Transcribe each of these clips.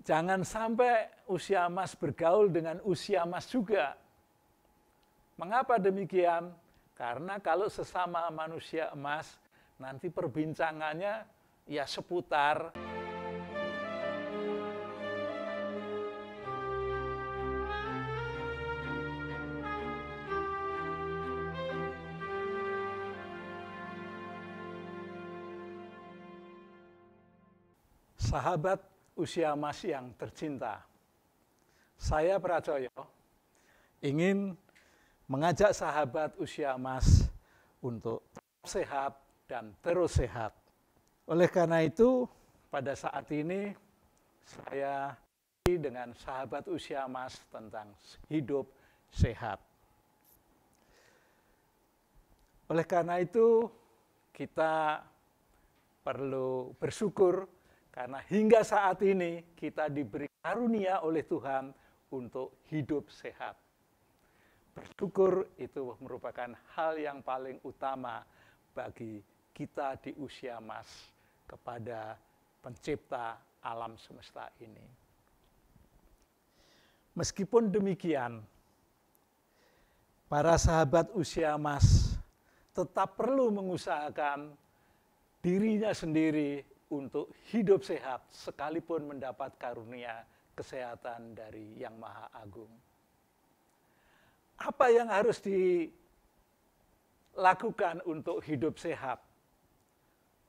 Jangan sampai usia emas bergaul dengan usia emas juga. Mengapa demikian? Karena kalau sesama manusia emas, nanti perbincangannya ya seputar sahabat usia emas yang tercinta. Saya Pracoyo ingin mengajak sahabat usia emas untuk tetap sehat dan terus sehat. Oleh karena itu, pada saat ini saya dengan sahabat usia emas tentang hidup sehat. Oleh karena itu, kita perlu bersyukur karena hingga saat ini kita diberi karunia oleh Tuhan untuk hidup sehat. Bersyukur itu merupakan hal yang paling utama bagi kita di usia emas kepada pencipta alam semesta ini. Meskipun demikian, para sahabat usia emas tetap perlu mengusahakan dirinya sendiri untuk hidup sehat sekalipun mendapat karunia kesehatan dari Yang Maha Agung. Apa yang harus dilakukan untuk hidup sehat?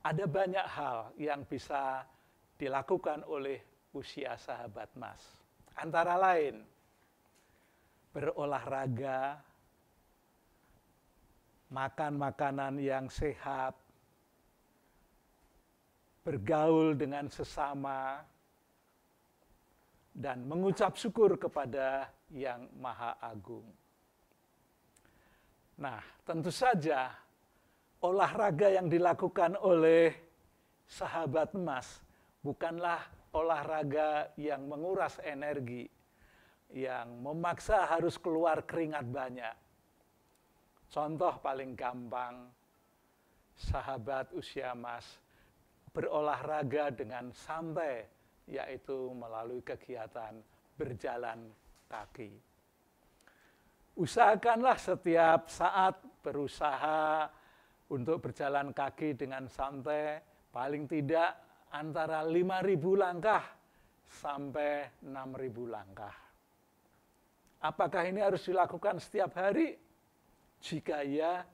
Ada banyak hal yang bisa dilakukan oleh usia sahabat emas. Antara lain, berolahraga, makan makanan yang sehat, bergaul dengan sesama, dan mengucap syukur kepada Yang Maha Agung. Nah, tentu saja olahraga yang dilakukan oleh sahabat emas bukanlah olahraga yang menguras energi, yang memaksa harus keluar keringat banyak. Contoh paling gampang, sahabat usia emas berolahraga dengan santai, yaitu melalui kegiatan berjalan kaki. Usahakanlah setiap saat berusaha untuk berjalan kaki dengan santai, paling tidak antara 5.000 langkah sampai 6.000 langkah. Apakah ini harus dilakukan setiap hari? Jika iya,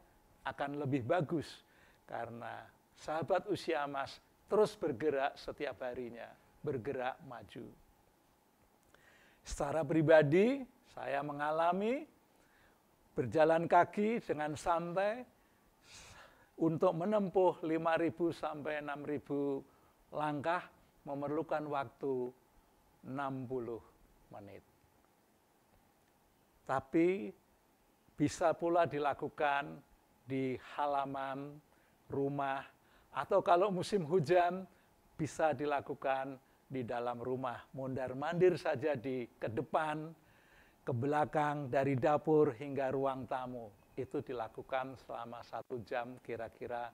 akan lebih bagus, karena sahabat usia emas terus bergerak setiap harinya, bergerak maju. Secara pribadi, saya mengalami berjalan kaki dengan santai untuk menempuh 5.000 sampai 6.000 langkah memerlukan waktu 60 menit. Tapi bisa pula dilakukan di halaman rumah, atau kalau musim hujan bisa dilakukan di dalam rumah. Mondar-mandir saja ke depan, ke belakang, dari dapur hingga ruang tamu. Itu dilakukan selama 1 jam, kira-kira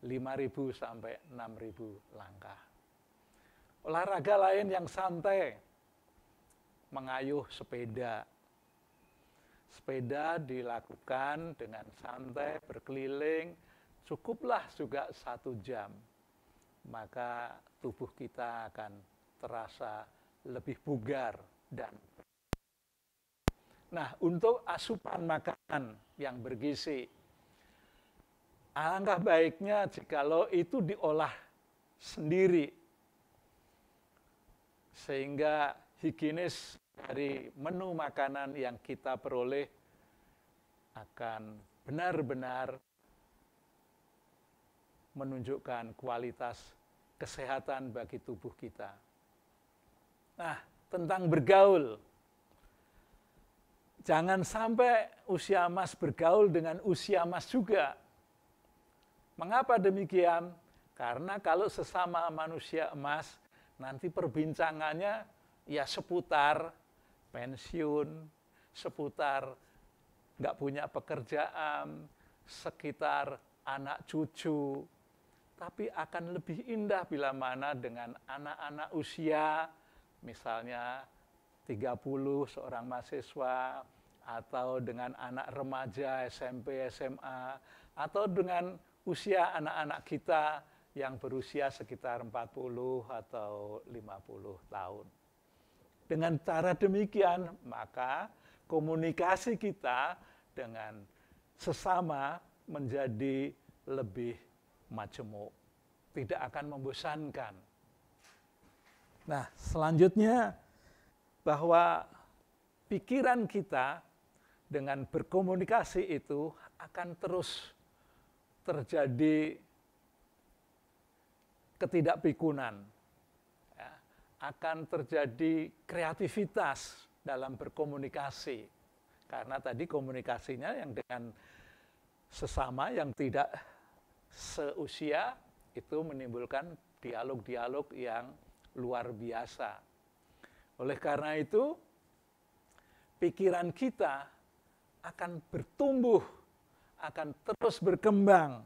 5.000 sampai 6.000 langkah. Olahraga lain yang santai, mengayuh sepeda. Sepeda dilakukan dengan santai, berkeliling, cukuplah juga 1 jam. Maka tubuh kita akan terasa lebih bugar dan nah, untuk asupan makanan yang bergizi, alangkah baiknya jikalau itu diolah sendiri, sehingga higienis dari menu makanan yang kita peroleh akan benar-benar menunjukkan kualitas kesehatan bagi tubuh kita. Nah, tentang bergaul, jangan sampai usia emas bergaul dengan usia emas juga. Mengapa demikian? Karena kalau sesama manusia emas, nanti perbincangannya ya seputar pensiun, seputar nggak punya pekerjaan, sekitar anak cucu. Tapi akan lebih indah bila mana dengan anak-anak usia misalnya 30 seorang mahasiswa, atau dengan anak remaja SMP, SMA, atau dengan usia anak-anak kita yang berusia sekitar 40 atau 50 tahun. Dengan cara demikian, maka komunikasi kita dengan sesama menjadi lebih majemuk, tidak akan membosankan. Nah, selanjutnya bahwa pikiran kita dengan berkomunikasi itu akan terus terjadi ketidakpikunan, ya, akan terjadi kreativitas dalam berkomunikasi. Karena tadi komunikasinya yang dengan sesama yang tidak seusia itu menimbulkan dialog-dialog yang luar biasa. Oleh karena itu, pikiran kita akan bertumbuh, akan terus berkembang.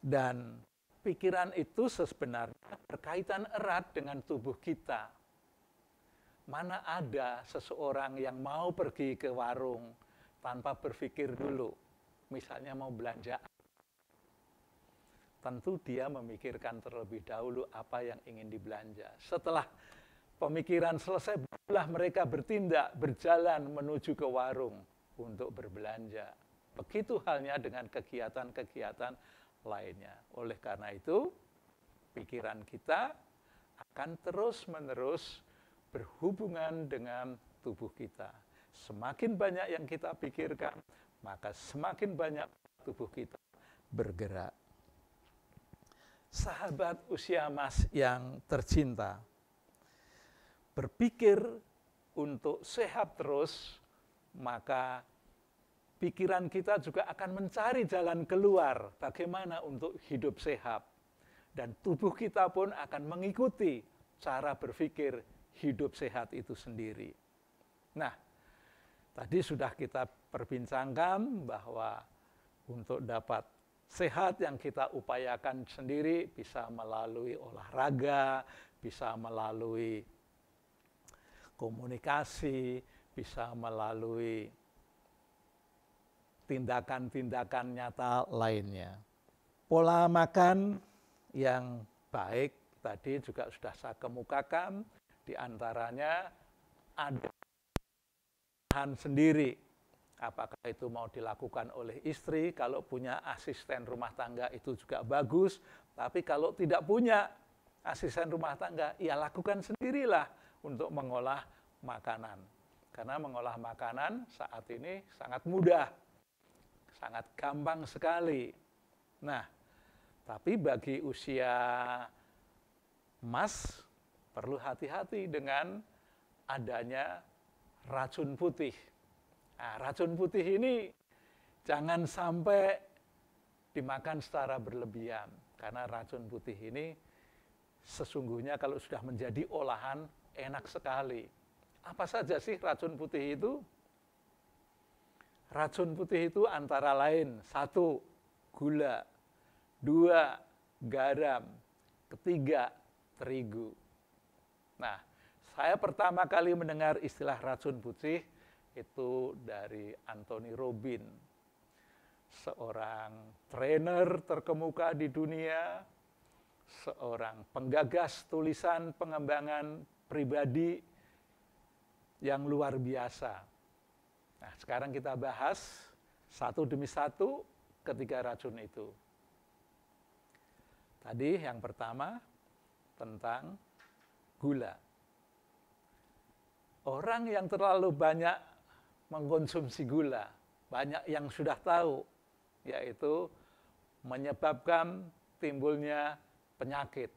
Dan pikiran itu sebenarnya berkaitan erat dengan tubuh kita. Mana ada seseorang yang mau pergi ke warung tanpa berpikir dulu, misalnya mau belanja. Tentu dia memikirkan terlebih dahulu apa yang ingin dibelanja. Setelah pemikiran selesai, barulah mereka bertindak, berjalan menuju ke warung untuk berbelanja. Begitu halnya dengan kegiatan-kegiatan lainnya. Oleh karena itu, pikiran kita akan terus-menerus berhubungan dengan tubuh kita. Semakin banyak yang kita pikirkan, maka semakin banyak tubuh kita bergerak. Sahabat usia emas yang tercinta, berpikir untuk sehat terus, maka pikiran kita juga akan mencari jalan keluar bagaimana untuk hidup sehat. Dan tubuh kita pun akan mengikuti cara berpikir hidup sehat itu sendiri. Nah, tadi sudah kita perbincangkan bahwa untuk dapat sehat yang kita upayakan sendiri bisa melalui olahraga, bisa melalui komunikasi, bisa melalui tindakan-tindakan nyata lainnya. Pola makan yang baik tadi juga sudah saya kemukakan, di antaranya ada bahan sendiri. Apakah itu mau dilakukan oleh istri, kalau punya asisten rumah tangga itu juga bagus, tapi kalau tidak punya asisten rumah tangga, ya lakukan sendirilah untuk mengolah makanan. Karena mengolah makanan saat ini sangat mudah, sangat gampang sekali. Nah, tapi bagi usia emas, perlu hati-hati dengan adanya racun putih. Nah, racun putih ini jangan sampai dimakan secara berlebihan. Karena racun putih ini sesungguhnya kalau sudah menjadi olahan enak sekali. Apa saja sih racun putih itu? Racun putih itu antara lain 1, gula, 2, garam, 3, terigu. Nah, saya pertama kali mendengar istilah racun putih itu dari Anthony Robbins, seorang trainer terkemuka di dunia, seorang penggagas tulisan pengembangan pribadi yang luar biasa. Nah, sekarang kita bahas satu demi satu ketiga racun itu. Tadi yang pertama tentang gula. Orang yang terlalu banyak mengkonsumsi gula, banyak yang sudah tahu, yaitu menyebabkan timbulnya penyakit.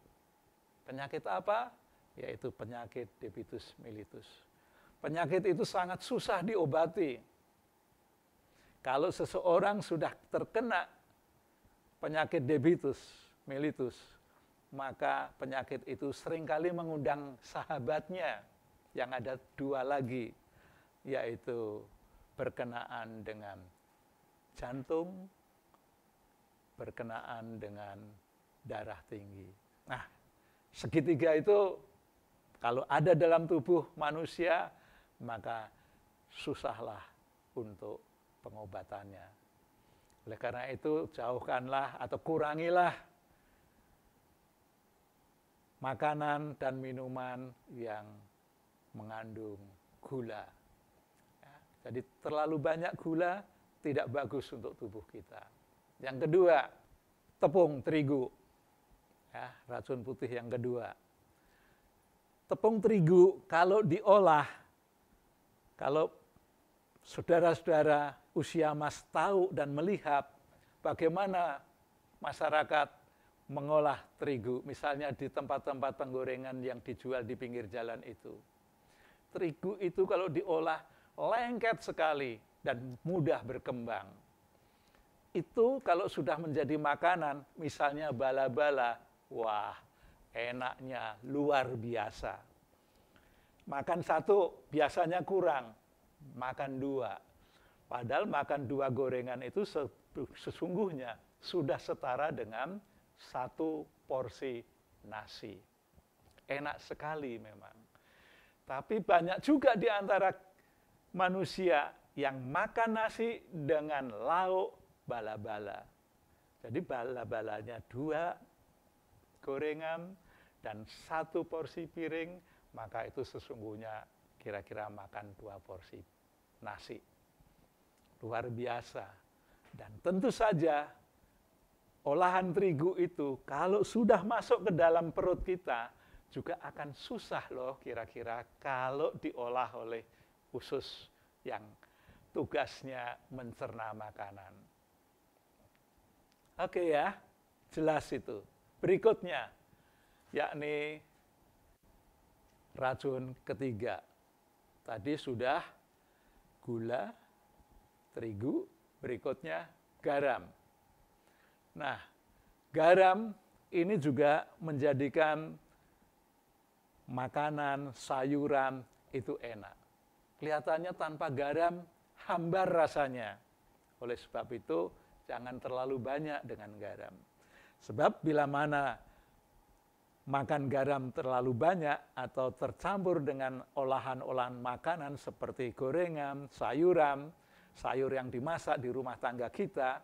Penyakit apa? Yaitu penyakit diabetes mellitus. Penyakit itu sangat susah diobati. Kalau seseorang sudah terkena penyakit diabetes mellitus, maka penyakit itu seringkali mengundang sahabatnya yang ada 2 lagi, yaitu berkenaan dengan jantung, berkenaan dengan darah tinggi. Nah, segitiga itu Kalau ada dalam tubuh manusia, maka susahlah untuk pengobatannya. Oleh karena itu, jauhkanlah atau kurangilah makanan dan minuman yang mengandung gula. Ya, jadi terlalu banyak gula tidak bagus untuk tubuh kita. Yang kedua, tepung terigu. Ya, racun putih yang kedua. Tepung terigu kalau diolah, kalau saudara-saudara usia mas tahu dan melihat bagaimana masyarakat mengolah terigu, misalnya di tempat-tempat penggorengan yang dijual di pinggir jalan itu. Terigu itu kalau diolah lengket sekali dan mudah berkembang. Itu kalau sudah menjadi makanan, misalnya bala-bala, wah, enaknya luar biasa. Makan satu biasanya kurang, makan dua. Padahal makan dua gorengan itu sesungguhnya sudah setara dengan satu porsi nasi. Enak sekali memang. Tapi banyak juga di antara manusia yang makan nasi dengan lauk bala-bala. Jadi bala-balanya dua gorengan dan satu porsi piring, maka itu sesungguhnya kira-kira makan 2 porsi nasi. Luar biasa. Dan tentu saja olahan terigu itu kalau sudah masuk ke dalam perut kita juga akan susah loh kira-kira kalau diolah oleh usus yang tugasnya mencerna makanan. Oke ya, jelas itu. Berikutnya, yakni racun ketiga. Tadi sudah gula, terigu, berikutnya garam. Nah, garam ini juga menjadikan makanan, sayuran itu enak. Kelihatannya tanpa garam hambar rasanya. Oleh sebab itu, jangan terlalu banyak dengan garam. Sebab bila mana makan garam terlalu banyak atau tercampur dengan olahan-olahan makanan seperti gorengan, sayuran, sayur yang dimasak di rumah tangga kita,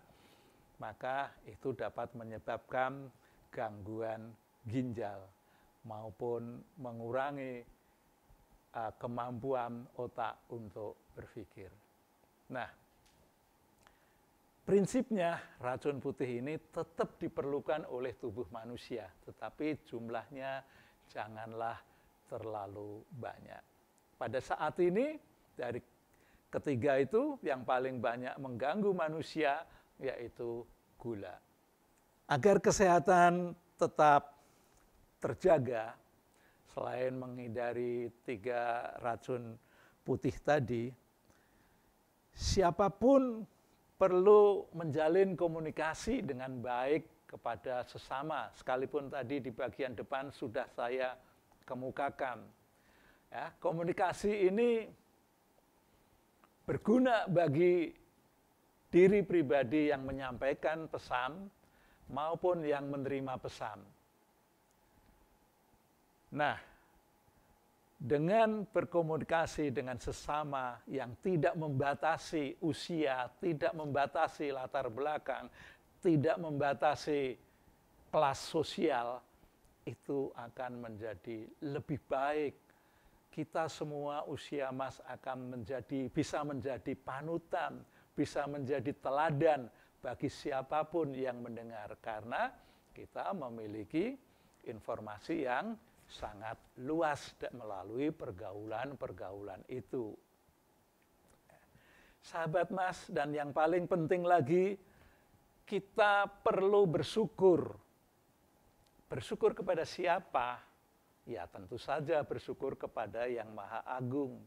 maka itu dapat menyebabkan gangguan ginjal maupun mengurangi kemampuan otak untuk berpikir. Nah, prinsipnya racun putih ini tetap diperlukan oleh tubuh manusia, tetapi jumlahnya janganlah terlalu banyak. Pada saat ini dari ketiga itu yang paling banyak mengganggu manusia yaitu gula. Agar kesehatan tetap terjaga, selain menghindari 3 racun putih tadi, siapapun perlu menjalin komunikasi dengan baik kepada sesama, sekalipun tadi di bagian depan sudah saya kemukakan. Ya, komunikasi ini berguna bagi diri pribadi yang menyampaikan pesan maupun yang menerima pesan. Nah, dengan berkomunikasi dengan sesama yang tidak membatasi usia, tidak membatasi latar belakang, tidak membatasi kelas sosial, itu akan menjadi lebih baik. Kita semua usia mas akan bisa menjadi panutan, bisa menjadi teladan bagi siapapun yang mendengar. Karena kita memiliki informasi yang sangat luas melalui pergaulan-pergaulan itu. Sahabat mas, dan yang paling penting lagi, kita perlu bersyukur. Bersyukur kepada siapa? Ya tentu saja bersyukur kepada Yang Maha Agung,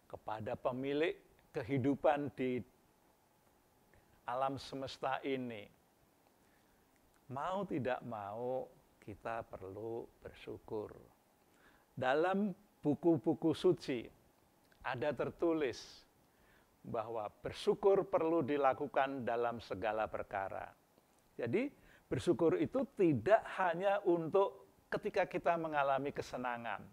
kepada pemilik kehidupan di alam semesta ini. Mau tidak mau, kita perlu bersyukur. Dalam buku-buku suci ada tertulis bahwa bersyukur perlu dilakukan dalam segala perkara. Jadi bersyukur itu tidak hanya untuk ketika kita mengalami kesenangan.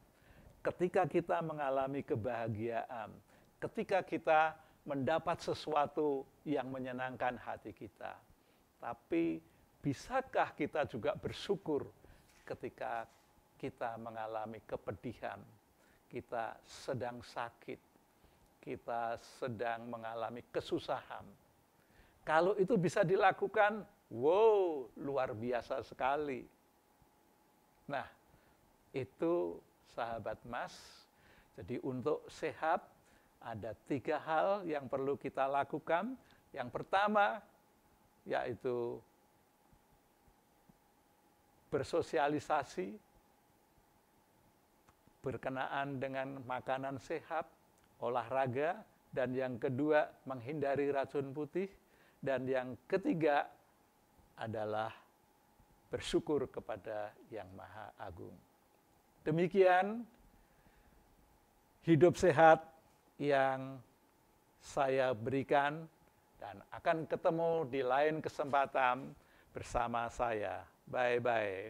ketika kita mengalami kebahagiaan, ketika kita mendapat sesuatu yang menyenangkan hati kita. Tapi bisakah kita juga bersyukur ketika kita mengalami kepedihan, kita sedang sakit, kita sedang mengalami kesusahan. Kalau itu bisa dilakukan, wow, luar biasa sekali. Nah, itu sahabat Mas. Jadi untuk sehat, ada 3 hal yang perlu kita lakukan. Yang pertama, yaitu bersosialisasi, berkenaan dengan makanan sehat, olahraga, dan yang kedua, menghindari racun putih, dan yang ketiga adalah bersyukur kepada Yang Maha Agung. Demikian hidup sehat yang saya berikan, dan akan ketemu di lain kesempatan bersama saya. Bye-bye.